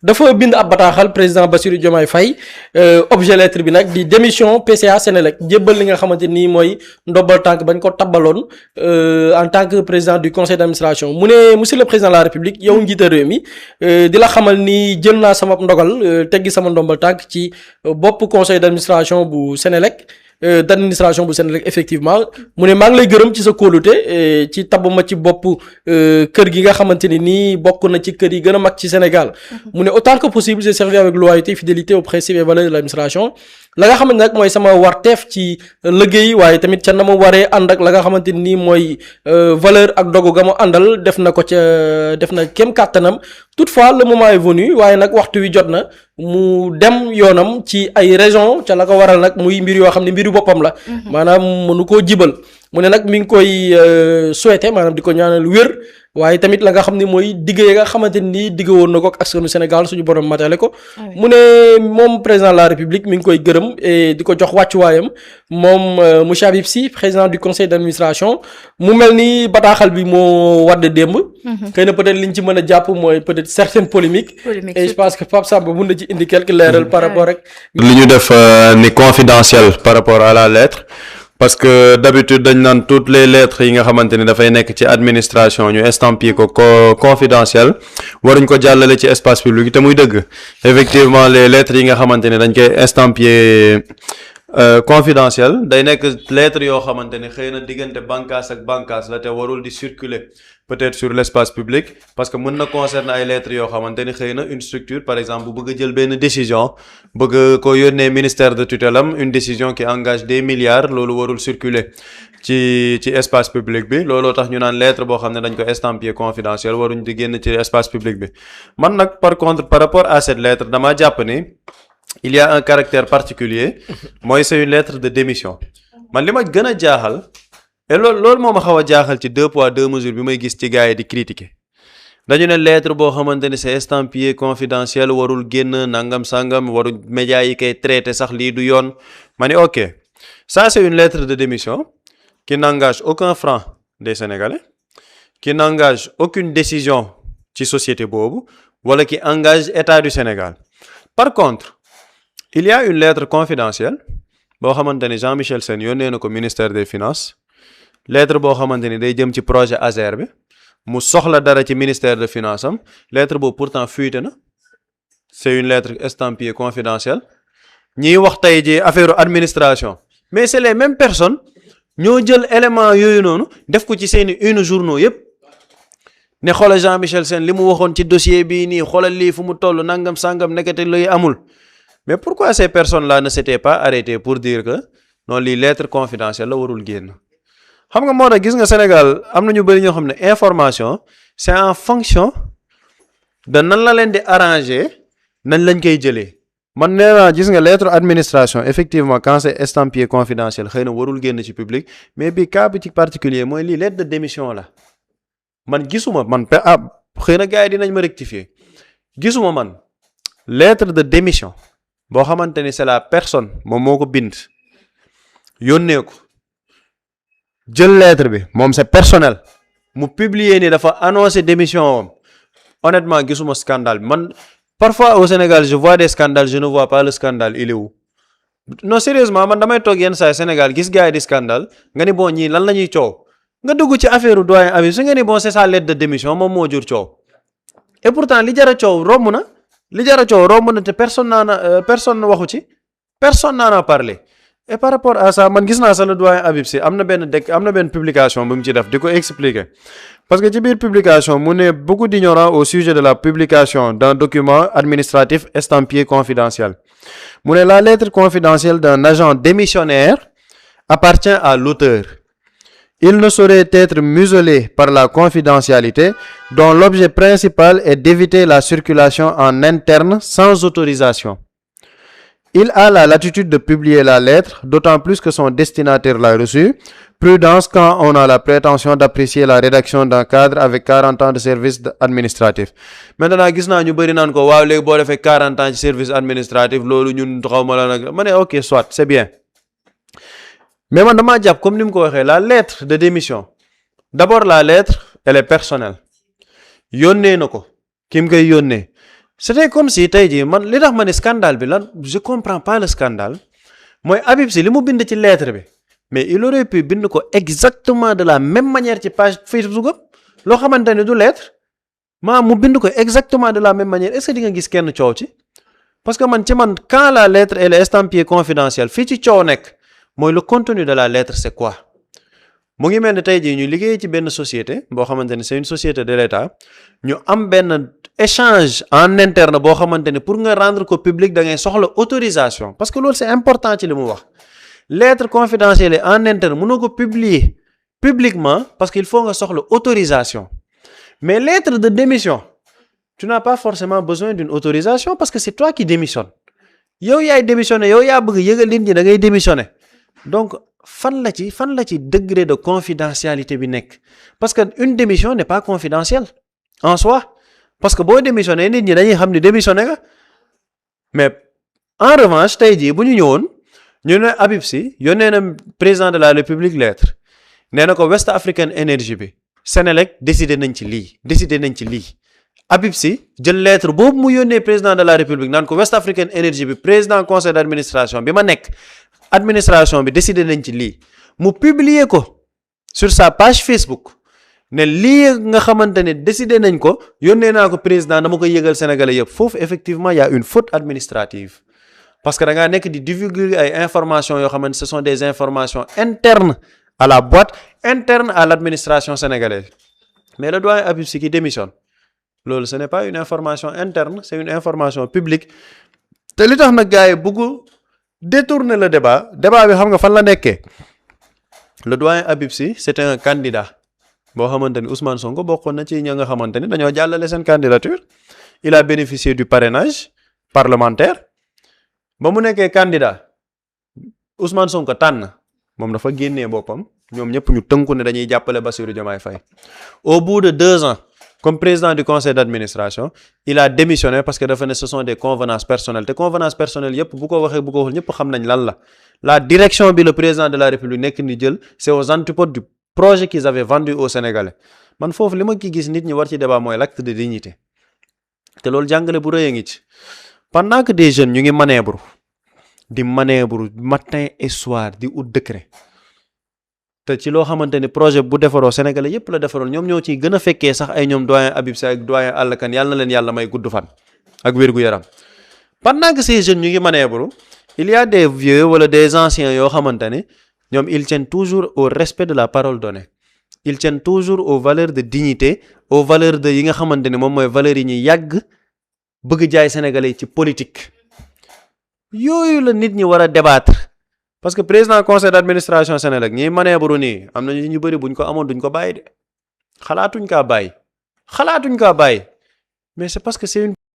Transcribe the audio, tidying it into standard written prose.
dafa bind ab bataaxal président Bassirou Diomaye Faye objet lettre bi nag di démission PCA Senelec jébbal li nga xamante nii mooy ndobbal tànk bañ ko tabbaloon en tant que président du conseil d'administration mu ne monsieur le président de la république yow njiital réew mi di la xamal ni jël naa sama ndogal teggi sama ndombal tànk ci bopp conseil d'administration bu Senelec d'administration bu Senelec effectivement mu ne maa ngi lay gërëm ci sa kóolute ci tabb ma ci bopp kër gi nga xamante ni nii bokk na ci kër yi gën a mag ci Sénégal mu ne autant que possible j'ai servi avec loyauté fidélité aux principes et valeurs de l'administration la nga xamante nag mooy sama warteef ci liggéey waaye tamit ca na ma waree ànd ak la nga xamante ni mooy valeur ak dogu ga mu àndal def na ko ca def na kem kàttanam toutefois le moment est venu waaye nag waxtu wi jot na mu dem yoonam ci ay raison ca la ko waral nag muy mbir yoo xam ne mbiru boppam la maanaam mënu koo jibal mu ne nag mi ngi koy souhaiter maanaam di ko ñaanal wér waaye tamit la nga xam ne mooy digg yi nga xamante ni digg woon na ko ak askanu Sénégal suñu borom matale ko mu ne moom président de la République mi ngi koy gërëm et di ko jox wàccuwaayam moom monsieur Habib Sy président du conseil d'administration mu mel ni bataaxal bi moo wadd démb xëy na peut-être liñ ci mën a jàpp mooy peut-être certaines polémiques et je pense que Pape Samba mun na ci indi quelques leeral par rapport rek li ñu def ni confidentiel par rapport à la lettre parce que d'habitude dañ naan toutes les lettres yi nga xamante ni dafay nekk ci administration ñu estampillé ko confidentiel waruñ ko jàllale ci espace public te muy dëgg effectivement les lettres yi nga xamante ni dañ koy estampillé confidentiel day nekk lettres yoo xamante ni xëy na diggante bànqaas ak bànqaas la te warul di circuler peut-être sur l'espace public parce que mën na concerner ay lettres yoo xamante ni xëy na une structure par exemple bu bëgg a jël benn décision bëgg ko yónnee ministère de tutelle am une décision qui engage des milliards loolu warul circuler ci espace public bi looloo tax ñu naan lettre boo xam ne dañ ko estampillé confidentiel waruñ di génn ci espace public bi man nag par contre par rapport à cette lettre dama jàpp ni il y a un caractère particulier mooy c'est une lettre de démission man li ma gën a jaaxal et loolu moo ma xaw a jaaxal ci 2 poids 2 mesures bi may gis ci gars yi di critiquer dañu ne lettre boo xamante ni c'est estampillé confidentiel warul génn nangam sangam warul médias yi koy traité sax lii du yoon ma ne ok ça c'est une lettre de démission qui n'engage aucun franc des Sénégalais qui n'engage aucune décision ci société boobu wala qui engage État du Sénégal par contre il y a une lettre confidentielle boo xamante ni Jean-Michel Sène yónnee na ko ministère des finances lettre boo xamante ni day jëm ci projet ASER bi mu soxla dara ci ministère de finance am lettre boobu pourtant fuité na c'est une lettre estampillée confidentielle ñiy wax tey ji affaire administration mais c'est les mêmes personnes ñoo jël élément yooyu noonu def ko ci seeni une journaux yépp ne xoolal Jean-Michel Sène li mu waxoon ci dossier bii nii xoolal lii fu mu toll nangam sangam nekkate lay amul mais pourquoi ces personnes-là ne s'étaient pas arrêtées pour dire que non lii lettre confidentielle la warul génn xam nga moo tax gis nga Sénégal am na ñu bari ñoo xam ne information c'est en fonction de nan la leen di arranger nañ lañ koy jëlee man nee naa gis nga lettre administration effectivement quand c'est estampillé confidentiel xëy na warul génn ci public mais bi cas bi ci particulier mooy lii lettre de démission la man gisuma man xëy na gars yi dinañ ma rectifier gisuma man lettre de démission boo xamante ni c'est la personne moom moo ko bind yónnee ko jël lettre bi moom c'est personnel mu publier ni dafa annoncer démission am honnêtement gisuma scandale bi man parfois au Sénégal je vois des scandales je ne vois pas le scandale il est où non sérieusement man damay toog yenn saa Sénégal gis gars yi di scandale nga ni bon ñii lan la ñuy coow nga dugg ci affaire doyen Habib su nga ni bon c'est sa lettre de démission moom moo jur coow et pourtant li jar a coow romb na te personne waxu ci personne n'en a parlé et par rapport à ça man gis naa sax le doyen Habib Sy am na benn publication bu mu ci def di ko expliquer parce que ci biir publication mu ne beaucoup d'ignorants au sujet de la publication d'un document administratif estampillé confidentiel mu ne la lettre confidentielle d'un agent démissionnaire appartient à l'auteur. Il ne saurait être muselé par la confidentialité dont l'objet principal est d'éviter la circulation en interne sans autorisation. Il a la latitude de publier la lettre, d'autant plus que son destinataire l'a reçue. Prudence quand on a la prétention d'apprécier la rédaction d'un cadre avec 40 ans de service administratif. Maintenant gis naa ñu bëri naan ko waaw léegi boo defee 40 ans ci service administratif loolu ñun xawma la nag ma ne ok soit c'est bien. Mais man damaa jàpp comme ni mu ko waxee la lettre de démission d'abord la lettre elle est personnelle yónnee na ko ki mu koy yónnee c'était comme si tey jii man li tax ma ne scandale bi lan je comprends pas le scandale mooy Habib Sy li mu bind ci lettre bi mais il aurait pu bind ko exactement de la même manière ci page Facebook am loo xamante ne du lettre mu bind ko exactement de la même manière est-ce que di nga gis kenn coow ci parce que man quand la lettre elle est estampillée confidentielle fii ci coow nekk mooy le contenu de la lettre c'est quoi mu ngi mel ne tey jii ñu liggéey ci benn société boo xamante ne c'est une société de l'État ñu am benn échange en interne boo xamante ne pour nga rendre ko public da ngay soxla autorisation parce que loolu c'est important ci li mu wax lettre confidentielle en interne mënoo ko publier publiquement parce qu'il faut nga soxla autorisation mais lettre de démission tu n'as pas forcément besoin d'une autorisation parce que c'est toi qui démissionnes yow yaay démissionner yow yaa bëgg yëgal nit ñi da ngay démissionner donc fan la ci degré de confidentialité bi nekk parce que une démission n'est pas confidentielle en soi parce que boo démissionné nit ñi dañuy xam ni démissionné nga mais en revanche tey jii bu ñu ñëwoon ñu ne Habib Sy yónnee na président de la République lettre nee na ko West African Energy bi Senelec décidé nañ ci lii Habib Sy jël lettre boobu mu yónnee président de la République naan ko West African Energy bi président conseil d'administration bi ma nekk administration bi décidé nañ ci lii mu publier ko sur sa page Facebook ne lii nga xamante ne décidé nañ ko yónnee naa ko président dama koy yëgal sénégalais yëpp foofu effectivement y a une faute administrative parce que da ngaa nekk di divulguer ay informations yoo xamante ce sont des informations internes à la boîte interne à l'administration sénégalaise mais le doyen Habib Sy qui démissionne loolu ce n'est pas une information interne c'est une information publique te li tax nag gars yi bëgg détourner le débat bi xam nga fan la nekkee le doyen Habib Sy c'était un candidat boo xamante ni Ousmane Sonko bokkoon na ci ña nga xamante ni dañoo jàllale seen candidature il a bénéficié du parrainage parlementaire ba mu nekkee candidat Ousmane Sonko tànn moom dafa génnee boppam ñoom ñëpp ñu tënku ne dañuy jàppale Bassirou Diomaye Faye au bout de 2 ans comme président du conseil d'administration il a démissionné parce que dafa ne ce sont des convenances personnelles te convenances personnelles yëpp bu ko waxee bu ko waxul ñëpp xam nañ lan la direction bi le président de la République nekk ni jël c'est aux antipodes du projet qu'ils avaient vendu aux Sénégalais man foofu li ma ki gis nit ñi war ci débat mooy l'acte de dignité te loolu jàngale bu rëy a ngi ci pendant que des jeunes ñu ngi manœuvre matin et soir di ut décret te ci loo xamante ni projet bu defaroo Sénégalais yépp la defaroon ñoom ñoo ciy gën a fekkee sax ay ñoom doyen Habib Sy ak doyen Alla Kane yàlla na leen yàlla may gudd fan ak wér-gu-yaram pendant que ces jeunes ñu ngi manœuvre il y a des vieux wala des anciens yoo xamante ne ñoom ils tiennent toujours au respect de la parole donnée ils tiennent toujours aux valeurs de dignité aux valeurs de yi nga xamante ne moom mooy valeurs yi ñuy yàgg bëgg jaay Sénégalais yi ci politique yooyu la nit ñi war a débattre parce que président conseil d'administration Sénégal ñiy manœuvre nii am na ñu bëri buñ ko amoon duñ ko bàyyi de xalaatuñ kaa bàyyi mais c'est parce que c'est une